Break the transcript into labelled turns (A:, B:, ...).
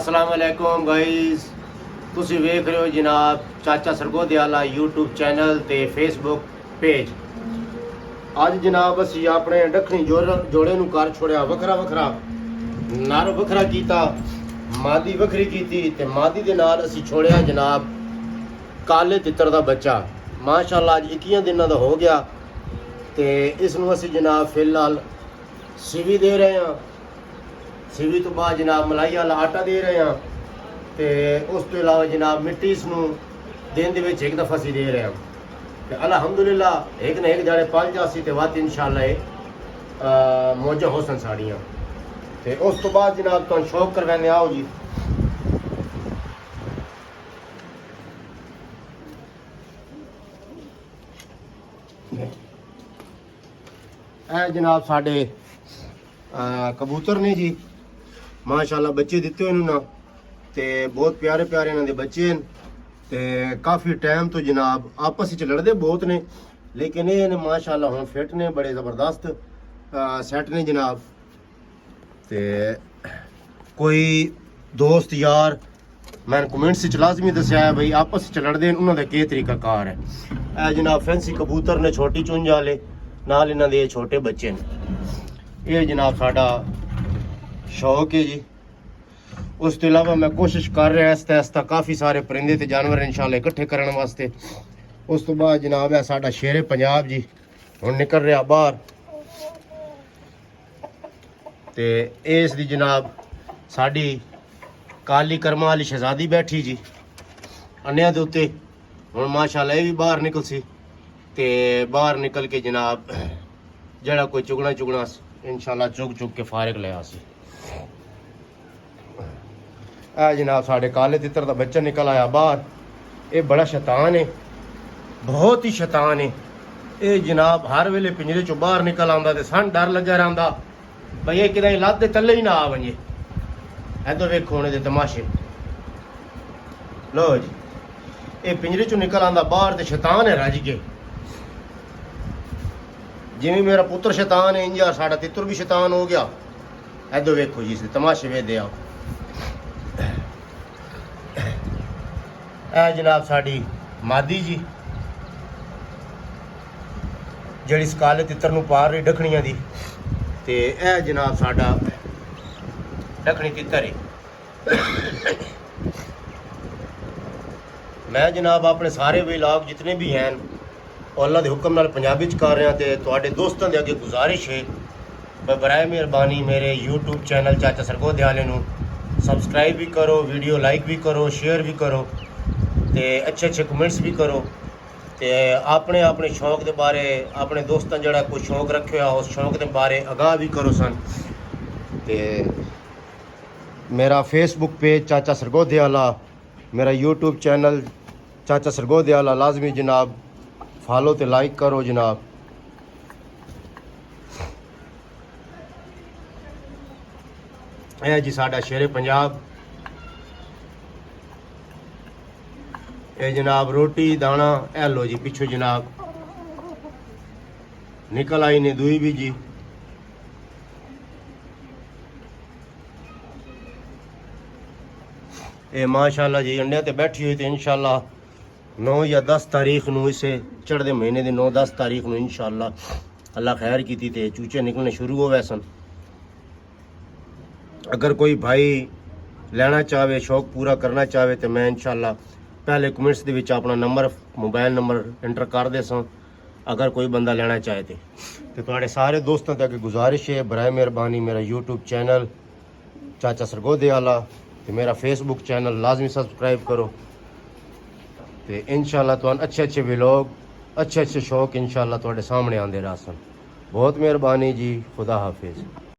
A: अस्सलाम वालेकुम गाइस, तुसी वेख रहे हो जनाब चाचा सरगोदियाला यूट्यूब चैनल ते फेसबुक पेज। अज जनाब असी अपने डखनी जोड़े नूं कर छोड़िया वखरा वखरा, नर वखरा कीता, मादी वखरी कीती ते मादी दे नाल असी छोड़िया जनाब काले तितर दा बच्चा। माशाअल्लाह अज 21 दिनों दा हो गया ते इस नूं असी जनाब फिलहाल सीवी दे रहे हैं। सीवी तो बाद जनाब मलाई वाला आटा दे रहे हैं तो उस तो इलावा जनाब मिट्टी इसनूं दिन दे विच एक दफ़ा सी दे रहे हैं तो अल्हम्दुलिल्लाह एक न एक जाड़े पल जासी तो वत इंशाअल्लाह मौजा होसन साड़ियाँ। तो उस तो बाद जनाब तुहानूं शौक करवाने आओ जी। ए जनाब साडे कबूतर ने जी, माशाअल्लाह बच्चे दिते इन्होंने ते बहुत प्यारे प्यारे इन्होंने बच्चे हैं ते काफ़ी टाइम तो जनाब आपस में लड़ते बहुत ने, लेकिन ये ने माशाअल्लाह हुण फिट ने, बड़े ज़बरदस्त सैट ने जनाब। ते कोई दोस्त यार मैंने कमेंट्स च लाजमी दस्या है भाई आपस में लड़ते हैं उन्होंने के तरीका कार है। ए जनाब फैंसी कबूतर ने छोटी चुंझ वाले नाल इन्हों के छोटे बच्चे ने। ये जनाब साडा शौक है जी। उस तो इलावा मैं कोशिश कर रहा आस्ता आस्ता काफ़ी सारे परिंदे ते जानवर इंशाल्लाह इकट्ठे करने वास्ते। उस तो बाद जनाब है साडा शेरे पंजाब जी, हुण निकल रहा बाहर ते इस दी जनाब साडी काली कर्मा वाली शहजादी बैठी जी अन्या दे उत्ते। हुण माशाअल्लाह ये भी बाहर निकल सी ते बाहर निकल के जनाब जड़ा कोई चुगना चुगना इंशाल्लाह चुग चुग के फारिग ले आसी। ए जनाब साढ़े काले तितर का बच्चा निकल आया बाहर। ये बड़ा शैतान है, बहुत ही शैतान है। ये जनाब हर वेले पिंजरे चो बाहर निकल आंदा ते सन डर लगा रहा भाई ये कि लत्त दे थल्ले ही ना आ वजे। इधर वेखो होने दे तमाशे। लो जी ये पिंजरे चो निकल आंदा बाहर ते शैतान है रज के। जिवें मेरा पुत्र शैतान है इंजा साडा तितर भी शैतान हो गया। इधर वेखो जी इस तमाशे वे दे आओ। ए जनाब साडी मादी जी जड़ी काले तितर नूं पार रही डखणियां दी ते ए जनाब साडा डखणी तितर है। मैं जनाब अपने सारे व्लॉग जितने भी हैं अल्लाह के हुक्म नाल पंजाबी च कर रहा ते तुहाडे दोस्तां दे अगे गुजारिश है बराए मेहरबानी मेरे यूट्यूब चैनल चाचा सरगोदियाले नूं सबसक्राइब भी करो, वीडियो लाइक भी करो, शेयर भी करो ते अच्छे अच्छे कमेंट्स भी करो ते अपने अपने शौक के बारे अपने दोस्तां जड़ा कोई शौक रखे हो उस शौक के बारे आगाह भी करो सन। ते मेरा फेसबुक पेज चाचा सरगोदियाला, मेरा यूट्यूब चैनल चाचा सरगोदियाला लाजमी जनाब फॉलो ते लाइक करो जनाब। ए जी साडा शेरे पंजाब। ए जनाब रोटी दाना ए लो जी पिछू जनाब निकल आई ने दुई भी जी। ए माशाअल्लाह जी अंडे ते बैठी हुई तो इंशाअल्लाह 9 या 10 तारीख नूं इसे चढ़दे महीने की 9-10 तारीख नूं इंशाअल्लाह अल्लाह खैर की ते चूचे निकलने शुरू हो वैसन। अगर कोई भाई लेना चाहे शौक पूरा करना चाहे तो मैं इंशाअल्लाह पहले कमेंट्स दे विच अपना नंबर मोबाइल नंबर एंटर कर दे सां अगर कोई बंदा लेना चाहे तो तुहाडे सारे दोस्तों तक गुजारिश है बराए मेहरबानी मेरा यूट्यूब चैनल चाचा सरगोदियाला तो मेरा फेसबुक चैनल लाजमी सब्सक्राइब करो तो इंशाअल्लाह तुहानूं अच्छे अच्छे व्लॉग अच्छे अच्छे शौक इंशाअल्लाह तुहाडे सामने आंदे रहसन। बहुत मेहरबानी जी, खुदा हाफिज़।